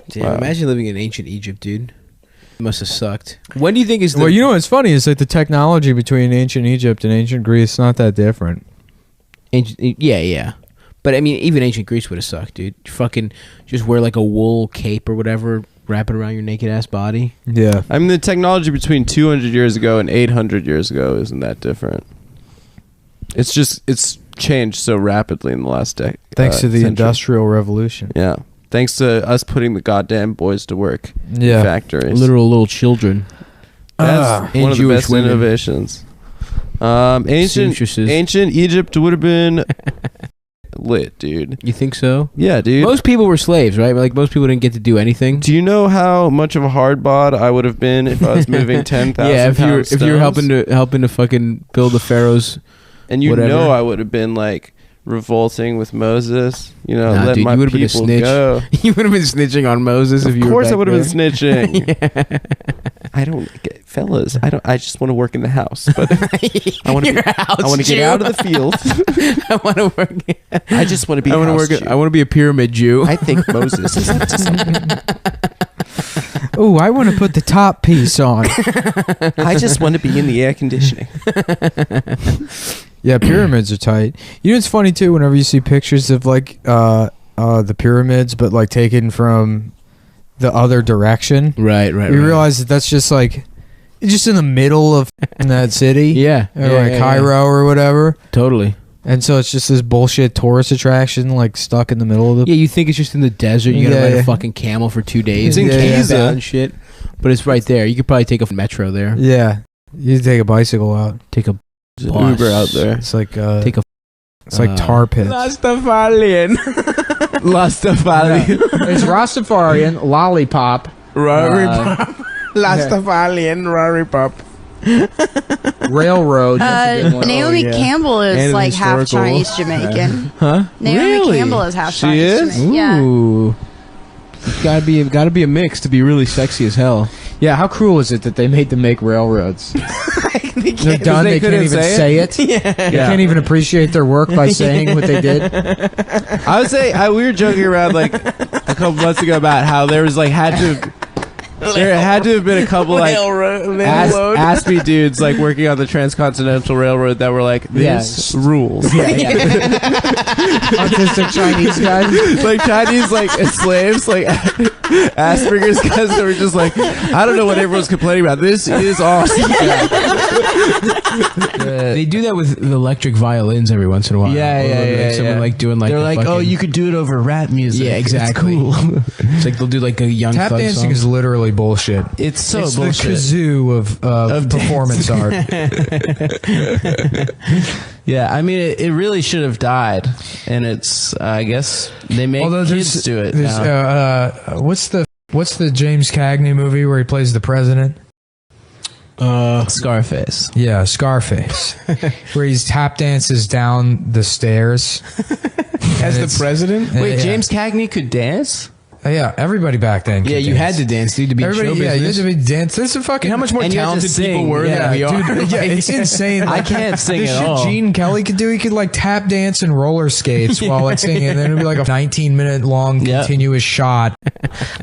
Damn, wow. Imagine living in ancient Egypt, dude. It must have sucked. When do you think is the... Well, you know what's funny is like the technology between ancient Egypt and ancient Greece is not that different. Yeah. But I mean, even ancient Greece would have sucked, dude. You fucking just wear like a wool cape or whatever, wrap it around your naked ass body. Yeah. I mean, the technology between 200 years ago and 800 years ago isn't that different. It's changed so rapidly in the last decade. Thanks to the Industrial Revolution. Yeah. Thanks to us putting the goddamn boys to work in factories. Literal little children. That's one of the best innovations. Ancient Egypt would have been lit, dude. You think so? Yeah, dude. Most people were slaves, right? Like, most people didn't get to do anything. Do you know how much of a hard bod I would have been if I was moving 10,000 Yeah, if you were helping to fucking build the pharaohs. And you know I would have been like revolting with Moses, you know, let dude, my people go. You would have been snitching on Moses if you were. Of course, I would have been snitching. I don't get, fellas. I just want to work in the house, but I want to get out of the field. I want to work. I just want to be. I want to be a pyramid Jew. I think Moses is up to something. Oh, I want to put the top piece on. I just want to be in the air conditioning. Yeah, pyramids are tight. You know, it's funny too. Whenever you see pictures of like the pyramids, but like taken from the other direction, right. You realize that that's just like just in the middle of that city, yeah, Cairo or whatever. Totally. And so it's just this bullshit tourist attraction, like stuck in the middle of the. Yeah, you think it's just in the desert. You gotta ride a fucking camel for 2 days. It's in Giza and shit, but it's right there. You could probably take a metro there. Yeah, you take a bicycle out. Take a Uber out there. It's like take a. It's like tar pits. Rastafarian. It's Rastafarian lollipop. Lollipop. Rastafarian lollipop. Railroad. Naomi Campbell is like half Chinese Jamaican. Huh? Naomi Campbell is half Chinese Jamaican. Ooh. Yeah. Gotta be a mix to be really sexy as hell. Yeah, how cruel is it that they made them make railroads? They're done. They can't even say it. Yeah. They can't even appreciate their work by saying what they did. I would say we were joking around like a couple months ago about how there had to have been a couple like aspie dudes like working on the transcontinental railroad that were like this rules. Autistic Chinese guys, like Chinese like slaves, like Asperger's guys that were just like, I don't know what everyone's complaining about. This is awesome. They do that with electric violins every once in a while. Someone like doing like they're like, fucking, oh, you could do it over rap music. Yeah, exactly. It's cool. It's like they'll do like a young tap thug dancing song. is literally bullshit. It's so it's bullshit. The kazoo of performance art. Yeah, I mean, it really should have died, and it's I guess they make kids do it now. What's the James Cagney movie where he plays the president? Scarface. Yeah, Scarface. Where he tap dances down the stairs as the president. Wait, James Cagney could dance? Yeah, everybody back then. Yeah, you had to dance, dude, to be in show business. Yeah, you had to be dance. There's a fucking. How much more talented people were than we are? Dude, yeah, it's insane. I can't sing at all. Gene Kelly could do. He could like tap dance and roller skates while like singing, and then it'd be like a 19-minute long continuous shot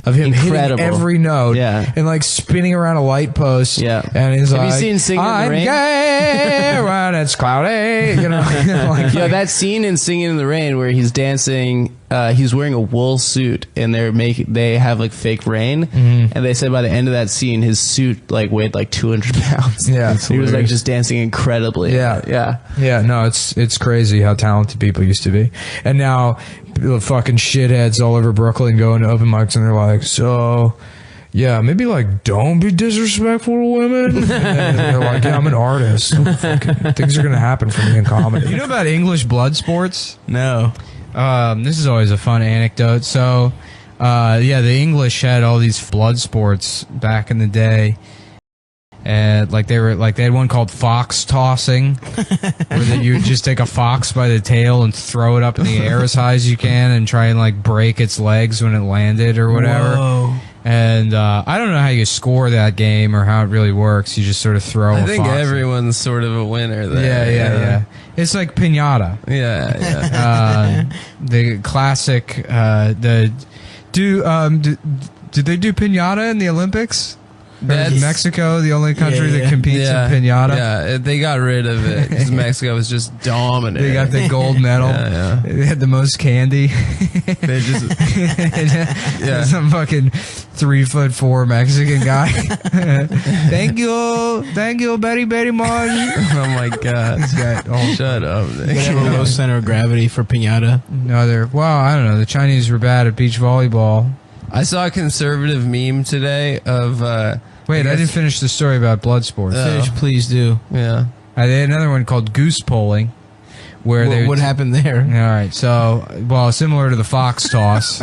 of him hitting every note, and like spinning around a light post. Yeah, and he's like, "Have you seen Singing in the Rain?" I'm gay when it's cloudy. You know, like, that scene in Singing in the Rain where he's dancing. He's wearing a wool suit, and they have like fake rain, and they said by the end of that scene, his suit like weighed like 200 pounds. Yeah, he was like just dancing incredibly. Yeah. No, it's crazy how talented people used to be, and now the fucking shitheads all over Brooklyn going to open mics, and they're like, so. Yeah, maybe like don't be disrespectful to women. And they're like, yeah, I'm an artist. Things are gonna happen for me in comedy. You know about English blood sports? No. This is always a fun anecdote. So, the English had all these blood sports back in the day, and they had one called fox tossing, where you would just take a fox by the tail and throw it up in the air as high as you can, and try and like break its legs when it landed or whatever. Whoa. And I don't know how you score that game or how it really works. You just sort of throw. I think everyone's sort of a winner there. Yeah. It's like piñata. Yeah. The classic, Did they do piñata in the Olympics? That's Mexico, the only country that competes in piñata. Yeah, they got rid of it because Mexico was just dominant. They got the gold medal. They had the most candy. They just some fucking 3'4" Mexican guy. Thank you, very very much. Oh my god! Shut up! They have a low center of gravity for piñata. No, I don't know. The Chinese were bad at beach volleyball. I saw a conservative meme today of. Wait, I didn't finish the story about blood sports. Finish, please do. Yeah. They had another one called goose polling. What happened there? All right, so similar to the fox toss,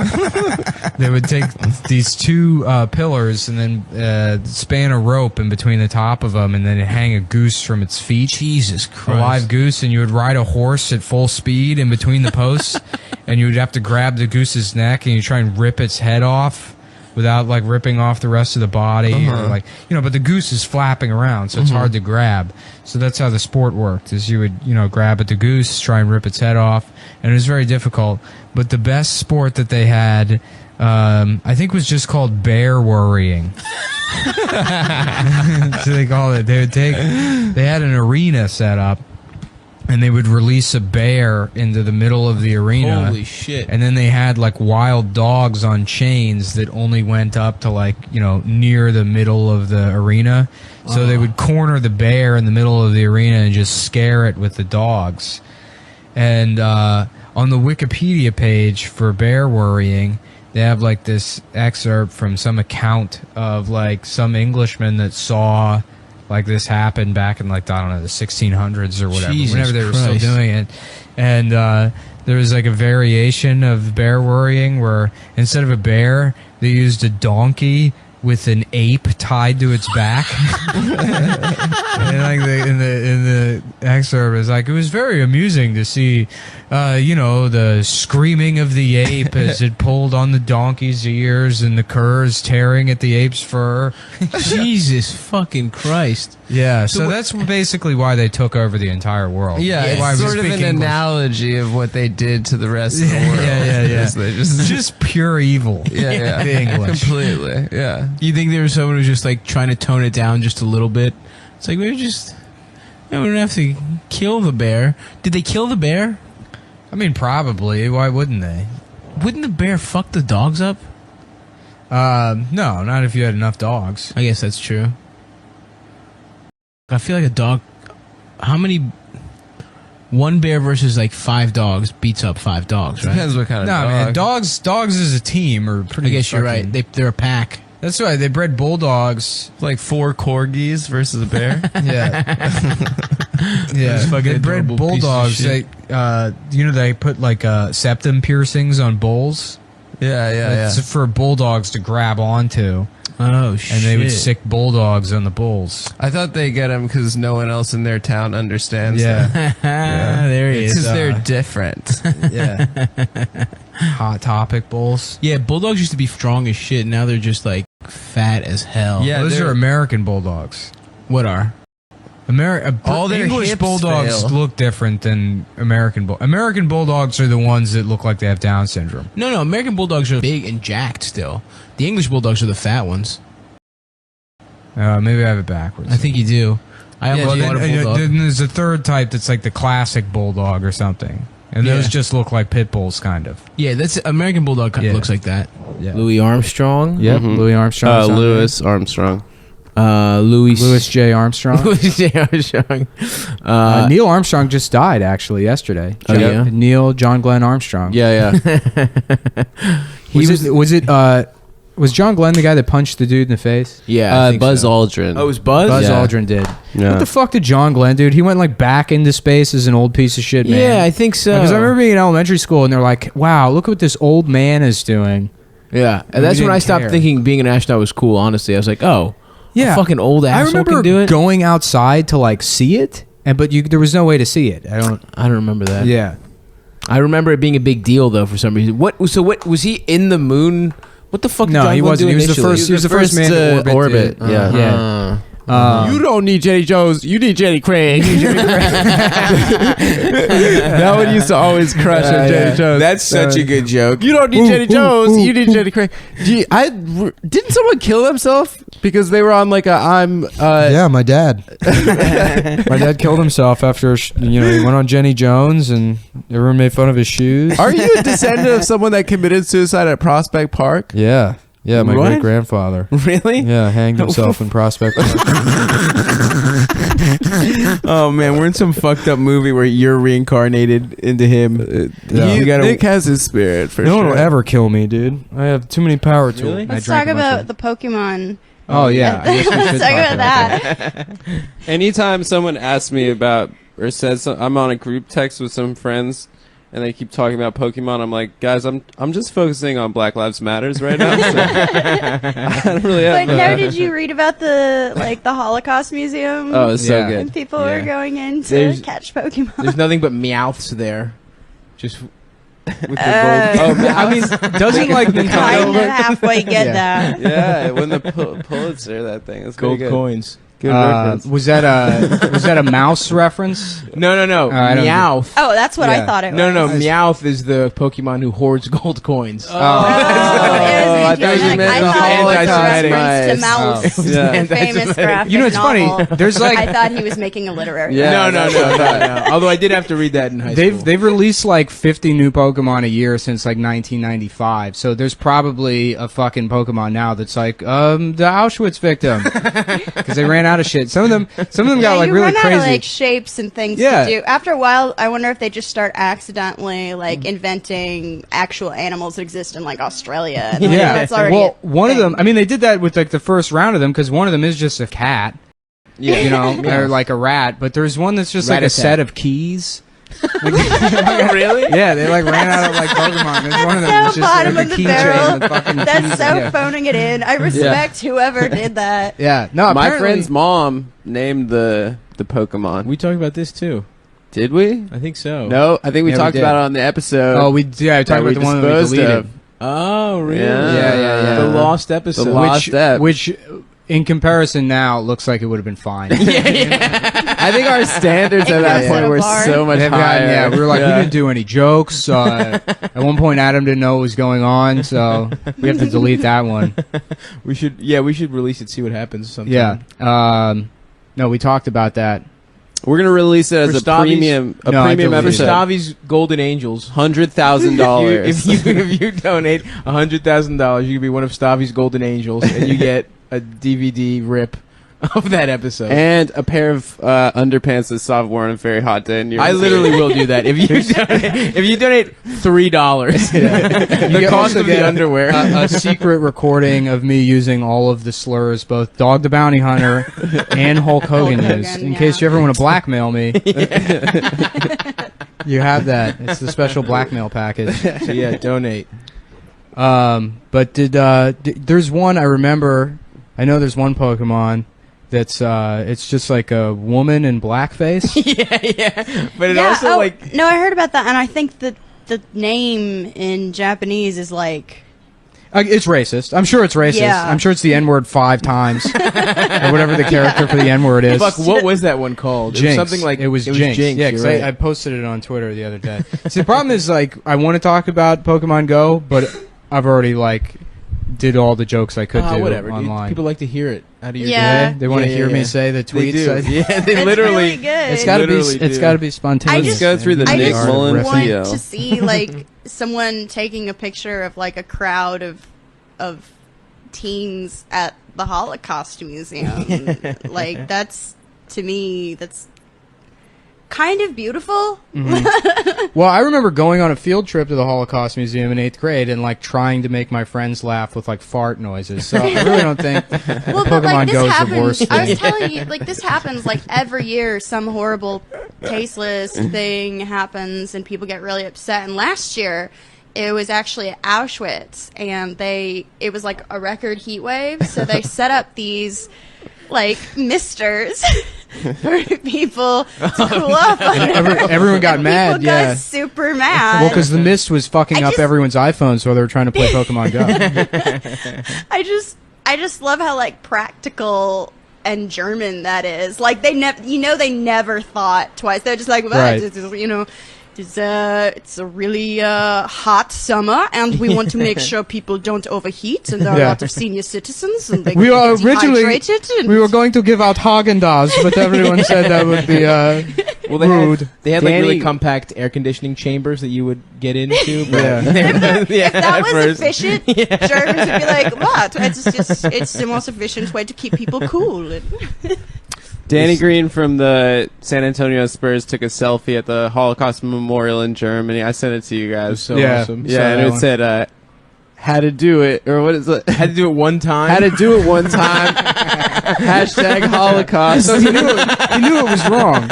they would take these two pillars and then span a rope in between the top of them, and then hang a goose from its feet. Jesus Christ! A live goose, and you would ride a horse at full speed in between the posts, and you would have to grab the goose's neck and you try and rip its head off without like ripping off the rest of the body, or but the goose is flapping around, so it's hard to grab. So that's how the sport worked: is you would grab at the goose, try and rip its head off, and it was very difficult. But the best sport that they had, I think, was just called bear worrying. So they called it. They had an arena set up, and they would release a bear into the middle of the arena. Holy shit. And then they had like wild dogs on chains that only went up to near the middle of the arena. So they would corner the bear in the middle of the arena and just scare it with the dogs. And on the Wikipedia page for bear worrying, they have like this excerpt from some account of like some Englishman that saw like this happened back in the 1600s or whatever, whenever they were still doing it. And there was like a variation of bear worrying where instead of a bear, they used a donkey with an ape tied to its back. And like in the excerpt, it's like, it was very amusing to see, the screaming of the ape as it pulled on the donkey's ears and the curs tearing at the ape's fur. Jesus fucking Christ. Yeah, so that's basically why they took over the entire world. Yeah, it's sort of an analogy of what they did to the rest of the world. Yeah. They just pure evil. Yeah. The English. Completely, yeah. You think there was someone who was just like trying to tone it down just a little bit? It's like, we don't have to kill the bear. Did they kill the bear? I mean, probably. Why wouldn't they? Wouldn't the bear fuck the dogs up? No, not if you had enough dogs. I guess that's true. I feel like a dog... How many... One bear versus like 5 dogs beats up 5 dogs, right? Depends what kind of dog. Man, dogs as a team are pretty... I guess you're right. They're a pack. That's right. They bred bulldogs. Like 4 corgis versus a bear. Yeah. They bred bulldogs. They put like septum piercings on bulls. Yeah. It's for bulldogs to grab onto. Oh, shit. And they would stick bulldogs on the bulls. I thought they get them because no one else in their town understands them. There he is. Because they're different. Yeah. Hot Topic bulls. Yeah, bulldogs used to be strong as shit. Now they're just like fat as hell. Yeah, those are American bulldogs. What are? All their English hips bulldogs fail. look different than American bulldogs. American bulldogs are the ones that look like they have Down syndrome. No, American bulldogs are big and jacked still. The English bulldogs are the fat ones. Maybe I have it backwards. I think you do. Then there's a third type that's like the classic bulldog or something. And those just look like pit bulls, kind of. Yeah, that's American bulldog looks like that. Yeah. Louis Armstrong. Yep, Louis Armstrong. Louis Armstrong. Louis J. Armstrong. Louis J. Armstrong. Neil Armstrong just died actually yesterday. Oh, John Glenn Armstrong. Yeah. Was John Glenn the guy that punched the dude in the face? Yeah, Buzz Aldrin. Oh, it was Buzz? Buzz Aldrin did. Yeah. What the fuck did John Glenn do? He went like back into space as an old piece of shit, man. Yeah, I think so. Because I remember being in elementary school and they're like, wow, look what this old man is doing. Yeah, and that's when I stopped thinking being an astronaut was cool, honestly. I was like, a fucking old asshole can do it? I remember going outside to like see it, but there was no way to see it. I don't remember that. Yeah. I remember it being a big deal though for some reason. What was he in the moon? What the fuck? No, he wasn't. He was the first man to orbit. Yeah. You don't need Jenny Jones. You need Jenny Craig. That one used to always crush on Jenny Jones. That's such a good joke. You don't need Jenny Jones. You need Jenny Craig. Didn't someone kill himself because they were on like yeah, my dad. My dad killed himself after he went on Jenny Jones and everyone made fun of his shoes. Are you a descendant of someone that committed suicide at Prospect Park? Yeah. Yeah, my great grandfather. Really? Yeah, hanged himself in Prospect Park. Oh man, we're in some fucked up movie where you're reincarnated into him. Nick has his spirit for sure. No one will ever kill me, dude. I have too many power tools. Really? Let's talk about the Pokemon. Oh yeah, I guess we let's should talk about that. Anytime someone asks me about or says I'm on a group text with some friends and they keep talking about Pokemon, I'm like, guys, I'm just focusing on Black Lives Matters right now. So I don't really have. But no, did you read about the Holocaust Museum? Oh, it's so good. And people were going in to catch Pokemon. There's nothing but Meowths there, just with the gold. I mean, doesn't like kind of halfway get that. Yeah, it won the Pulitzer. That thing. It's gold good. coins. Good reference. Was that a mouse reference? No. Meowth. Oh, that's what I thought it was. No. Meowth is the Pokemon who hoards gold coins. I thought it was a reference to Mouse, the famous graphic it's novel. funny. There's like I thought he was making a literary. Yeah, no. Although I did have to read that in high school. They've released like 50 new Pokemon a year since like 1995. So there's probably a fucking Pokemon now that's like the Auschwitz victim because they ran out of shit. Some of them got like really crazy. Out of, like shapes and things to do. After a while, I wonder if they just start accidentally like inventing actual animals that exist in like Australia. And, like, that's already one of them. I mean, they did that with like the first round of them because one of them is just a cat. Yeah, or like a rat. But there's one that's just like a set of keys. Really? Yeah, they like ran out of like Pokemon. There's one of them that's just bottom like of a the keychain. That's so phoning it in. I respect whoever did that. Yeah, no. My friend's mom named the Pokemon. We talked about this too. Did we? I think so. No, I think we talked about it on the episode. Oh, we talked about the one that we deleted. Oh, really? Yeah. The lost episode. The lost ep. Which in comparison now looks like it would have been fine. I think our standards at that point were so much higher. Yeah, we were like, we didn't do any jokes. At one point, Adam didn't know what was going on, so we have to delete that one. We should release it, see what happens sometime. Yeah. No, we talked about that. We're gonna release it as a premium episode. For Stavi's Golden Angels, $100,000. If you donate $100,000, you can be one of Stavi's Golden Angels, and you get a DVD rip of that episode and a pair of underpants that saw Warren and Very Hot Day in New York. I literally will do that if you donate $3. The cost of the underwear. A secret recording of me using all of the slurs, both Dog the Bounty Hunter and Hulk Hogan used, in case you ever want to blackmail me. You have that. It's the special blackmail package. So yeah, donate. But there's one I remember. I know there's one Pokemon that's it's just like a woman in blackface. yeah. But it also like no, I heard about that, and I think that the name in Japanese is like it's racist. I'm sure it's racist. Yeah. I'm sure it's the N-word 5 times or whatever the character for the N-word is. Fuck, what was that one called? Jinx. It was something like it was Jinx. Yeah, because I posted it on Twitter the other day. See, the problem is like I want to talk about Pokemon Go, but I've already like did all the jokes I could do online. People like to hear it out of your They want to hear me say the tweets. They do. Yeah, they literally. Really good. It's got to be spontaneous. Let's go through the Nick Mullen I just want to see like someone taking a picture of like a crowd of teens at the Holocaust Museum. Like that's, to me, that's kind of beautiful. Mm-hmm. Well, I remember going on a field trip to the Holocaust Museum in 8th grade and like trying to make my friends laugh with like fart noises. So I really don't think Pokemon Go is the worst thing. I was telling you, like this happens like every year. Some horrible, tasteless thing happens and people get really upset. And last year, it was actually at Auschwitz, and it was like a record heat wave. So they set up these like misters for people to cool off. Everyone got mad. People got super mad. Well, because the mist was fucking up everyone's iPhones while they were trying to play Pokemon Go. I just love how like practical and German that is. Like, they never thought twice. They're just like, well, Right. it's a really hot summer, and we want to make sure people don't overheat, and there are a lot of senior citizens, and they We get were originally dehydrated. And we were going to give out Haagen-Dazs, but everyone said that would be Well, rude. they had like Danny- really compact air conditioning chambers that you would get into. But if that at was first. efficient, Germans would be like, what? It's the most efficient way to keep people cool. Danny Green from the San Antonio Spurs took a selfie at the Holocaust Memorial in Germany. I sent it to you guys. So Yeah. awesome. Yeah, Saw and that it one. said, "Had to do it," or what is it? Had to do it one time. Had to do it one time. Hashtag Holocaust. So he knew it was wrong.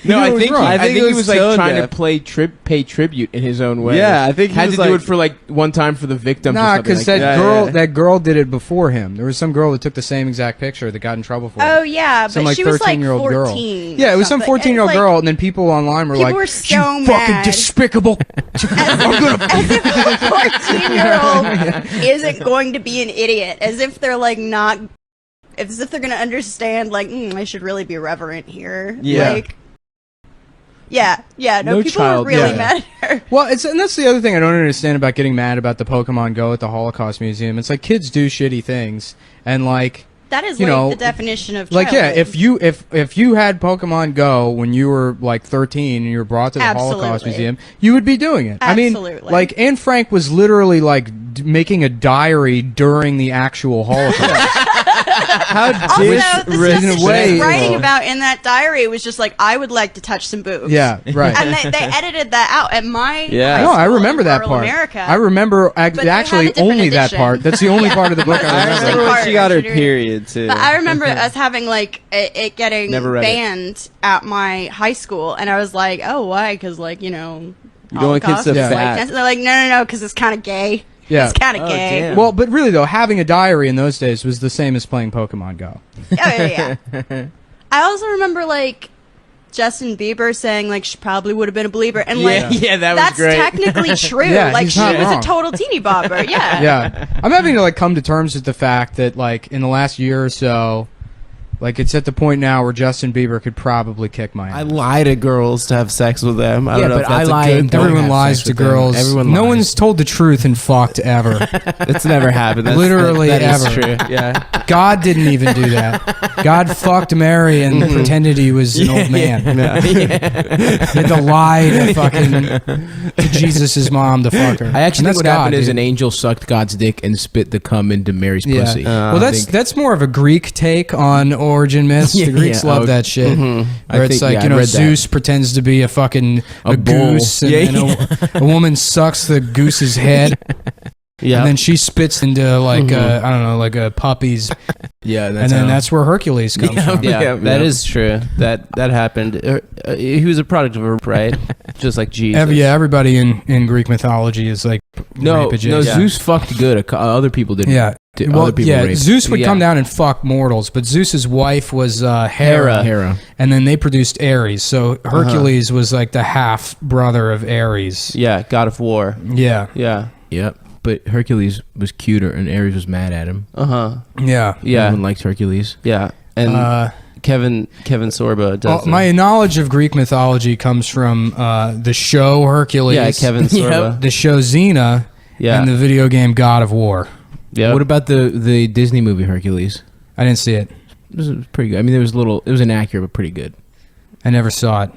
No, knew it I was think wrong. I think he was like tone trying deaf. to pay tribute in his own way. Yeah, I think he had was to do like- it for like one time for the victims. Nah, because because Yeah, that girl did it before him. There was some girl that took the same exact picture that got in trouble for it. Oh yeah, Some but like she was like 13-year-old 14. girl. Yeah, it was some something. 14-year-old It's like, girl, and then people online were People like, were so "You fucking mad." despicable." As if a 14-year-old isn't going to be an idiot. As if they're like not. As if they're going to understand. Like, I should really be reverent here. Yeah. Like, yeah. No, No people child, were really yeah. mad at her. Well, and that's the other thing I don't understand about getting mad about the Pokemon Go at the Holocaust Museum. It's like kids do shitty things, and like. That is You like know, the definition of Like childhood. if you had Pokemon Go when you were like 13 and you were brought to the Holocaust Absolutely. Museum, you would be doing it. I mean, Absolutely. like Anne Frank was literally like making a diary during the actual Holocaust. How Also, the stuff that in a she way- was writing about in that diary was just like, I would like to touch some boobs. Yeah, right. And they edited that out. At my Yeah. high No, I school remember in that rural part. America, I remember they have a actually different only that edition. part. That's the only part of the book I I remember. remember when part. she got her But period too. I remember us having like it getting Never read it. banned at my high school, and I was like, "Oh, why?" Because like You don't want kids Holocaust to is, like, fat. cancer. They're like, "No, because it's kind of gay. Yeah. It's kind of Oh, gay." damn. Well, but really though, having a diary in those days was the same as playing Pokemon Go. Oh yeah. I also remember like Justin Bieber saying like she probably would have been a believer, and like yeah, that was that's great. technically true. Yeah, like he's she not was wrong. a total teeny bopper. Yeah. Yeah, I'm having to like come to terms with the fact that like in the last year or so, like it's at the point now where Justin Bieber could probably kick my ass. I lie to girls to have sex with them. I Yeah, don't know but if that's I lie a good and thing. Everyone have lies sex to with them. girls. Everyone No lies. one's told the truth and fucked ever. It's never happened. That's, Literally that is ever. true. Yeah. God didn't even do that. God fucked Mary and pretended he was an old man. He had to lie to fucking to Jesus' mom to fuck her. I actually And think what that's happened God, is dude. an angel sucked God's dick and spit the cum into Mary's pussy. Well, I think- that's more of a Greek take on origin myths. Yeah, the Greeks yeah, love oh, that shit. I Where it's think- like, yeah, I you know, read that. Zeus pretends to be a fucking A bull. goose, and, Yeah, and a woman sucks the goose's head, Yeah. and then she spits into like I don't know, like a puppy's, yeah, and then that's where Hercules comes from. Yeah, that yeah. is true. That happened. He was a product of her, right? Just like Jesus. Everybody in Greek mythology is like no, rape no. adjacent. Zeus fucked good. Other people didn't. Yeah. Well, other people raped. Zeus would Yeah. come down and fuck mortals, but Zeus's wife was Hera, Hera. and then they produced Ares. So Hercules was like the half brother of Ares. Yeah, God of War. Yeah, Yeah. Yep. But Hercules was cuter, and Ares was mad at him. Yeah. yeah. Everyone liked Hercules. Yeah. And Kevin Sorbo does. My knowledge of Greek mythology comes from the show Hercules. yeah, Kevin Sorbo. The show Xena. Yeah. And the video game God of War. Yeah. What about the Disney movie Hercules? I didn't see it. It was pretty good. I mean, it was inaccurate, but pretty good. I never saw it.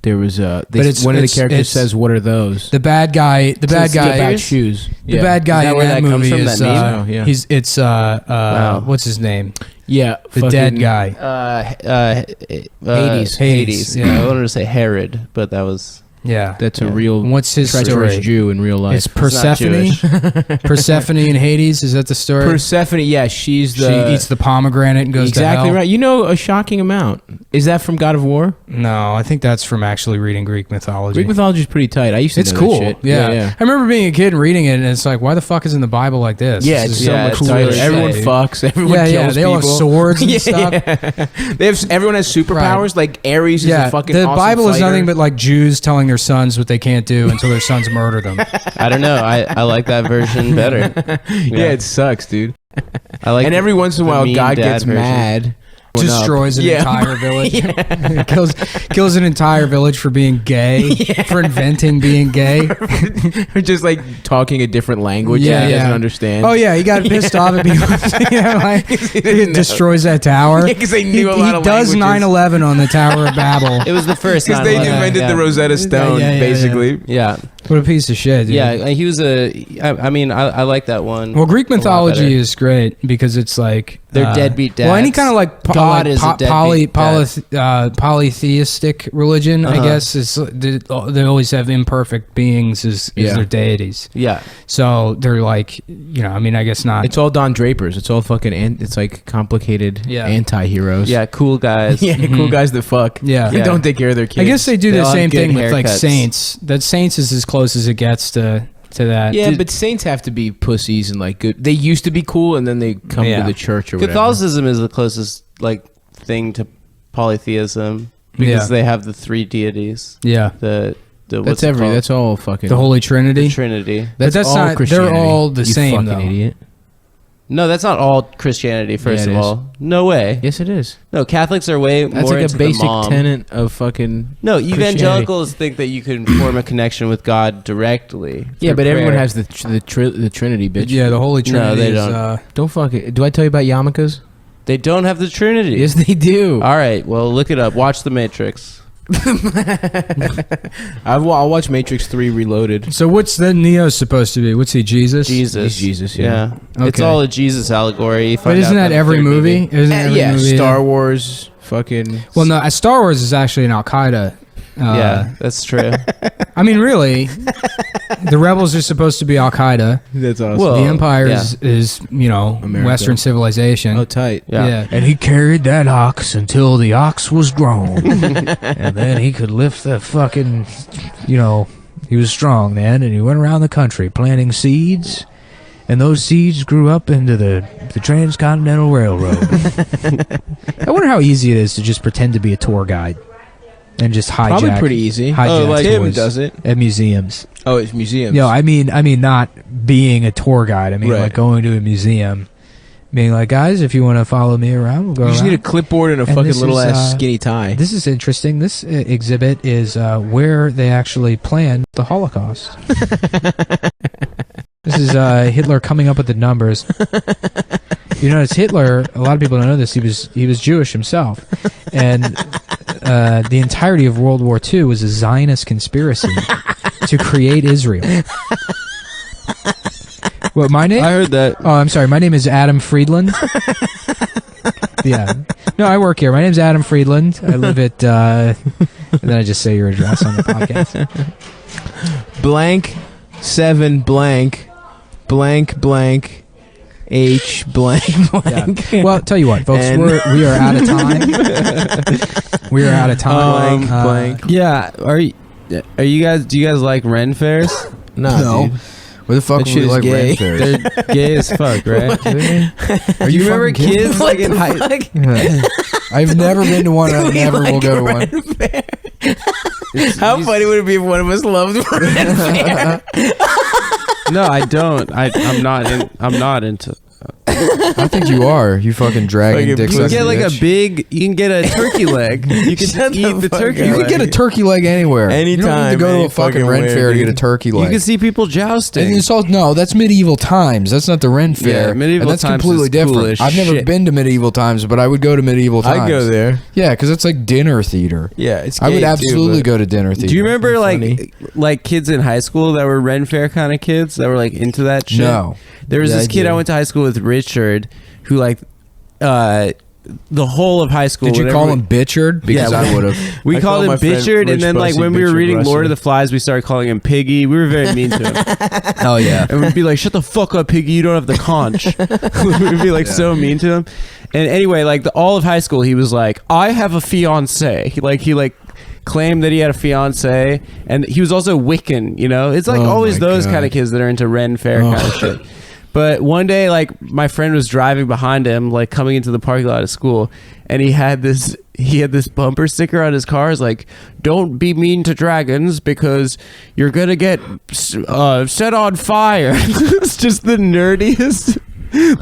There was one of the it's- characters says, "What are those?" The bad guy. The bad guy. about shoes. The bad guy Is that in where that that comes movie from, is that name? Yeah. it's what's his name? Yeah, The dead guy. Hades. Hades, Yeah. I wanted to say Herod, but that was. Yeah. That's a real. What's his treacherous story? Jew in real life. It's not Persephone. Persephone and Hades. Is that the story? Persephone. Yeah, she's the. She eats the pomegranate and goes exactly to hell. right. You know a shocking amount. Is that from God of War? No, I think that's from actually reading Greek mythology. Greek mythology is pretty tight. I used to. It's know cool. That shit. Yeah. I remember being a kid and reading it, and it's like, why the fuck isn't the Bible like this? Yeah, This it's is so yeah, much it's cooler. really Everyone shit. fucks. Everyone Yeah, kills they all people. have swords and Yeah. stuff. They have. Everyone has superpowers. Like Ares is a fucking. the awesome Bible is fighter. nothing but like Jews telling their sons what they can't do until their sons murder them. I don't know. I like that version better. Yeah, it sucks, dude. I like. And every once in a while, God gets mad. Destroys an entire village. kills an entire village for being gay, for inventing being gay. Or just like talking a different language that he doesn't understand. Oh yeah, he got pissed off at because he destroys that tower. Because they knew a lot of languages. He does 9/11 on the Tower of Babel. It was the first because they invented the Rosetta Stone, basically. Yeah. What a piece of shit, dude. Yeah, he was I mean, I like that one. Well, Greek mythology is great because it's like they're deadbeat dads. Well, any kind of like God is a deadbeat dad. polytheistic religion, I guess, is they always have imperfect beings as their deities. Yeah. So they're like, I mean, I guess not. It's all Don Drapers. It's all fucking. It's like complicated anti-heroes. Yeah, cool guys. Cool guys that fuck. Yeah. They don't take care of their kids. I guess they do the same thing with like haircuts. saints. That saints is as close as it gets to that. Yeah, but saints have to be pussies and like good. They used to be cool, and then they come to the church or whatever. Catholicism is the closest like thing to polytheism because they have the three deities. Yeah. That's all fucking the Holy Trinity. The Trinity. That's all not. Christianity. They're all the same, fucking though. idiot. No, that's not all Christianity. First of all, no way. Yes, it is. No, Catholics are way That's more like into a basic the mom. tenet of fucking. No, evangelicals think that you can form a connection with God directly. Yeah, but through everyone prayer. has the Trinity, bitch. Yeah, the Holy Trinity. No, they is, don't. Don't fuck it. Do I tell you about yarmulkes? They don't have the Trinity. Yes, they do. All right, well, look it up. Watch The Matrix. I'll watch Matrix 3 Reloaded. So what's the Neo supposed to be? What's he, Jesus? Jesus. He's Jesus, Yeah. Okay. It's all a Jesus allegory. You But find isn't out that by the every third movie? Isn't every Yeah, movie? Star Wars, fucking. Well, no, Star Wars is actually an Al Qaeda. Yeah, that's true. I mean, really, the rebels are supposed to be Al Qaeda. That's awesome. Well, The Empire is America. Western civilization. Oh, tight. Yeah. And he carried that ox until the ox was grown. And then he could lift the fucking, he was strong then, and he went around the country planting seeds, and those seeds grew up into the Transcontinental Railroad. I wonder how easy it is to just pretend to be a tour guide and just hijack. Probably pretty easy. Hijack Like Tim tours does it. at museums. Oh, it's museums. No, I mean not being a tour guide. I mean like going to a museum, being like, guys, if you want to follow me around, we'll go. You just around. need a clipboard and a And fucking this little is, ass skinny tie. This is interesting. This exhibit is where they actually planned the Holocaust. This is Hitler coming up with the numbers. You notice Hitler, a lot of people don't know this, he was Jewish himself. And the entirety of World War II was a Zionist conspiracy to create Israel. What, my name? I heard that. Oh, I'm sorry. My name is Adam Friedland. Yeah. No, I work here. My name's Adam Friedland. I live at... and then I just say your address on the podcast. Blank 7 blank blank blank H blank blank. Yeah. Well, tell you what, folks, we are out of time. We are out of time. Blank blank. Yeah. Are you guys? Do you guys like Renfairs? No. Dude. Where the fuck That would shit we is like gay. Renfair? They're gay as fuck, right? Are Do you remember kids like in high? I've never been to one. I never will go to one. How funny would it be if one of us loved Renfair? No, I don't. I'm not into. I think you are. You fucking dragging Fucking dick You can sucking get like bitch. a big. You can get a turkey leg. You can Shut eat the fuck turkey up. You leg. can get a turkey leg anywhere. You don't Anytime, need to go to any a fucking fucking Renfair where, to get a dude. turkey You leg. can see people jousting. And it's all, no, that's medieval times. That's not the Renfair. Yeah, medieval and that's times completely is cool different. as I've never shit. been to medieval times, but I would go to medieval times. I'd go there. Yeah, because it's like dinner theater. Yeah, it's I would gay, absolutely too, go to dinner theater. Do you remember Funny. like kids in high school that were Renfair kind of kids that were like into that shit? No. There was Yeah, this I kid do. I went to high school with, Richard, who like the whole of high school. Did you whenever call we- him Bitchard? Because Yeah, I would have. We I called called him my friend Bitchard, Rich and then like Pussy when we were Bitchard reading Lord Russell. of the Flies, we started calling him Piggy. We were very mean to him, Hell yeah. and we'd be like, "Shut the fuck up, Piggy! You don't have the conch." We'd be like so mean to him. And anyway, like all of high school, he was like, "I have a fiance." He claimed that he had a fiance, and he was also Wiccan. You know, it's like Oh always my those God. kind of kids that are into Ren Fair kind of shit. But one day, like my friend was driving behind him, like coming into the parking lot of school, and he had this bumper sticker on his car. It's like, "Don't be mean to dragons because you're gonna get set on fire." It's just the nerdiest.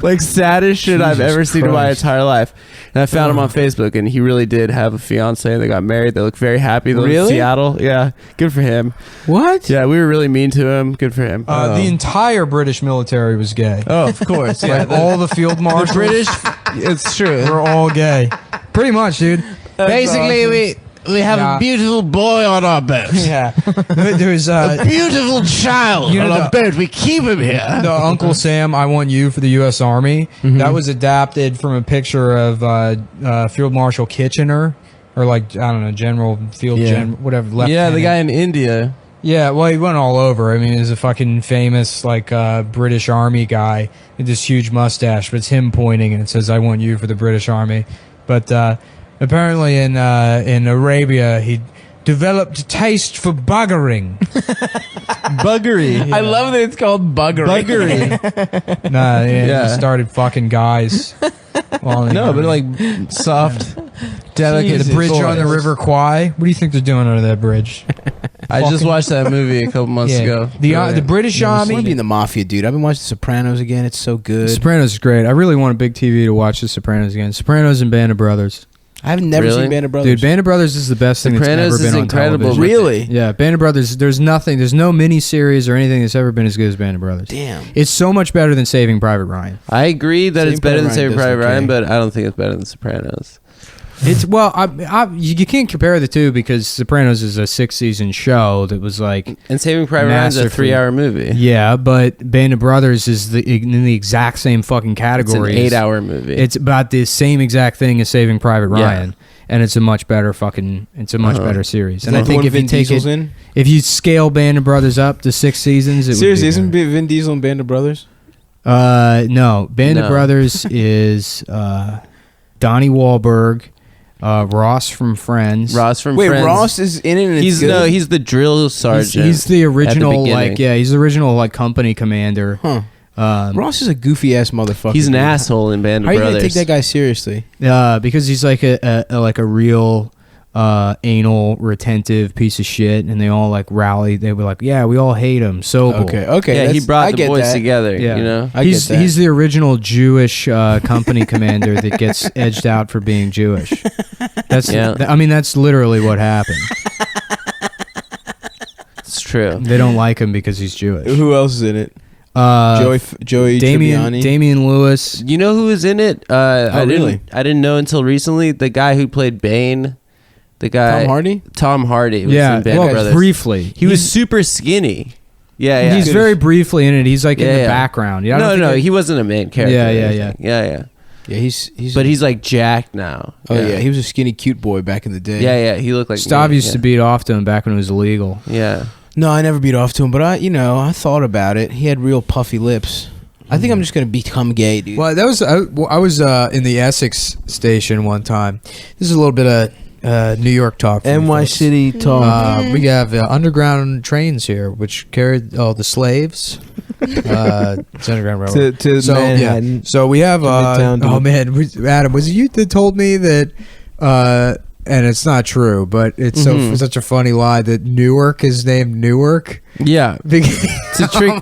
like saddest shit I've Jesus ever seen in my Christ. entire life. And I found him on Facebook, and he really did have a fiance, and they got married. They look very happy. They live in Really? Seattle. Yeah, good for him. What? Yeah, we were really mean to him. Good for him. The entire British military was gay. Oh, of course. Yeah, Like all the field marshals. British. It's true. were all gay. Pretty much, dude. Basically, we have Yeah. a beautiful boy on our boat. Yeah. There's Beautiful child You know on the- our boat. We keep him here. the Uncle Sam, I Want You for the U.S. Army. That was adapted from a picture of Field Marshal Kitchener, or like, I don't know, General Field whatever. Yeah, the Lieutenant. guy in India. Yeah, well, he went all over. I mean, he's a fucking famous, like, British Army guy with this huge mustache, but it's him pointing, and it says, I want you for the British Army. But apparently in Arabia, he developed a taste for buggering. Buggery. I love that it's called Buggery. Buggery. Nah, yeah, Yeah. he started fucking guys. While in the No, but army. like soft, delicate. the bridge on the boys. River Kwai. What do you think they're doing under that bridge? I just watched that movie a couple months ago. The British I want to be Army. in the mafia, dude. I've been watching The Sopranos again. It's so good. Sopranos is great. I really want a big TV to watch The Sopranos again. Sopranos and Band of Brothers. I've never Really? seen Band of Brothers. Dude, Band of Brothers is the best thing Sopranos that's is ever been incredible. on television. Really? Yeah, Band of Brothers. There's no miniseries or anything that's ever been as good as Band of Brothers. Damn. It's so much better than Saving Private Ryan. I agree that Saving it's better Private than Ryan Saving does Private okay. Ryan, but I don't think it's better than Sopranos. It's you can't compare the two because Sopranos is a 6-season show that was like And Saving Private Ryan's a Masterfully. 3-hour movie. yeah, but Band of Brothers is in the exact same fucking It's an category. 8-hour movie. It's about the same exact thing as Saving Private Yeah. Ryan, and it's a much better better series. And I Is that the think one if you Vin take Diesel's it, in? if you scale Band of Brothers up to 6 seasons, it Seriously, would be isn't Vin Diesel in Band of Brothers? no, Band of No. Brothers is Donnie Wahlberg, Ross from Friends. Ross from Wait, Friends. Ross is in it. And it's He's good? he's the drill sergeant. He's the original, beginning. he's the original like company commander. Huh. Ross is a goofy ass motherfucker. He's an dude. asshole in Band of How are you Brothers. gonna take that guy seriously? Because he's like a real anal retentive piece of shit, and they all like rally. They were like, yeah, we all hate him. So Okay, Yeah, he that's- brought I the get boys that. together. Yeah. You know. I he's get that. he's the original Jewish company commander that gets edged out for being Jewish. That's I mean that's literally what happened. It's true. They don't like him because he's Jewish. Who else is in it? Joey Tribbiani. Damian Lewis. You know who was in it? I really? didn't know until recently. The guy who played Bane. The guy Tom Hardy? Tom Hardy was Yeah, in Band of well, Brothers. briefly. He was super skinny. Yeah. He's very briefly in it. He's like in Yeah, the yeah. background. I don't No, think he wasn't a main character. Yeah, or yeah, anything. yeah. Yeah, he's. But he's like jacked now. Oh yeah, he was a skinny cute boy back in the day. Yeah. He looked like Stav me. used to beat off to him back when it was illegal. Yeah. No, I never beat off to him, but I thought about it. He had real puffy lips. I think I'm just gonna become gay, dude. Well, that was I was in the Essex station one time. This is a little bit of New York talk. for you NY folks. City talk. We have underground trains here, which carried all the slaves. It's underground railroad. to So Manhattan. yeah, so we have. Midtown, Oh dude. man, Adam, was it you that told me that? And it's not true, but it's such a funny lie that Newark is named Newark. Yeah. to trick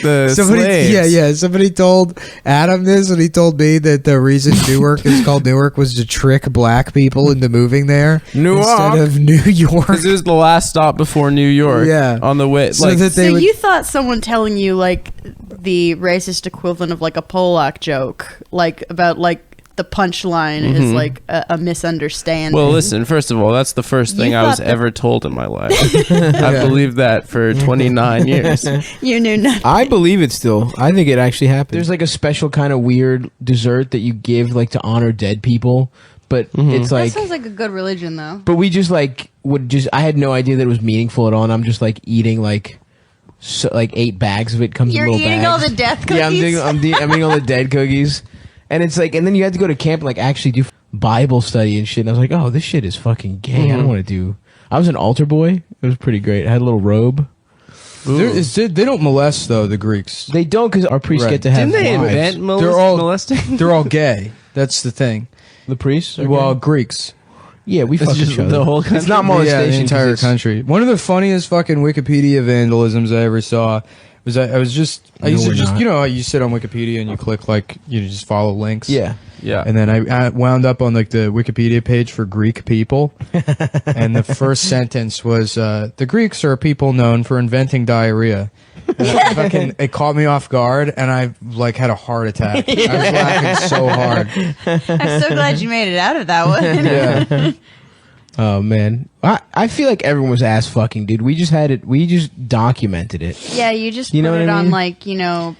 the Somebody, slaves. yeah. Somebody told Adam this, and he told me that the reason Newark is called Newark was to trick black people into moving there instead of New York. Because it was the last stop before New York. Yeah. On the way. So Like, that they So would, you thought someone telling you like the racist equivalent of like a Polak joke, like about like the punchline is like a misunderstanding. well, listen, first of all, that's the first thing You I was thought that- ever told in my life. I believed that for 29 years. You knew nothing. I believe it still. I think it actually happened. There's like a special kind of weird dessert that you give like to honor dead people, but it's That like. sounds like a good religion, though. But we just like I had no idea that it was meaningful at all, and I'm just like eating like 8 bags of it. Comes You're in little eating bags. all the death Yeah, I'm cookies? I'm eating all the dead cookies, and it's like, and then you had to go to camp and like actually do Bible study and shit. And I was like, oh, this shit is fucking gay. I don't want to do. I was an altar boy. It was pretty great. I had a little robe. they don't molest though the Greeks. They don't because our priests Right. get to have Didn't they wives. invent They're all- molesting? They're all gay. That's the thing. the priests. are Well, gay? Greeks. yeah, we fuck just each other. the whole It's country? not Yeah, molestation. the 'cause entire it's- country. One of the funniest fucking Wikipedia vandalisms I ever saw I used No, to we're just not. you know you sit on Wikipedia and you click like you just follow links. Yeah. Yeah. And then I wound up on like the Wikipedia page for Greek people, and the first sentence was the Greeks are a people known for inventing diarrhea. And it caught me off guard, and I like had a heart attack. I was laughing so hard. I'm so glad you made it out of that one. Yeah. Oh man, I feel like everyone was ass fucking, dude. We just had it. We just documented it. Yeah, you just You know put what it I on mean? like, you know,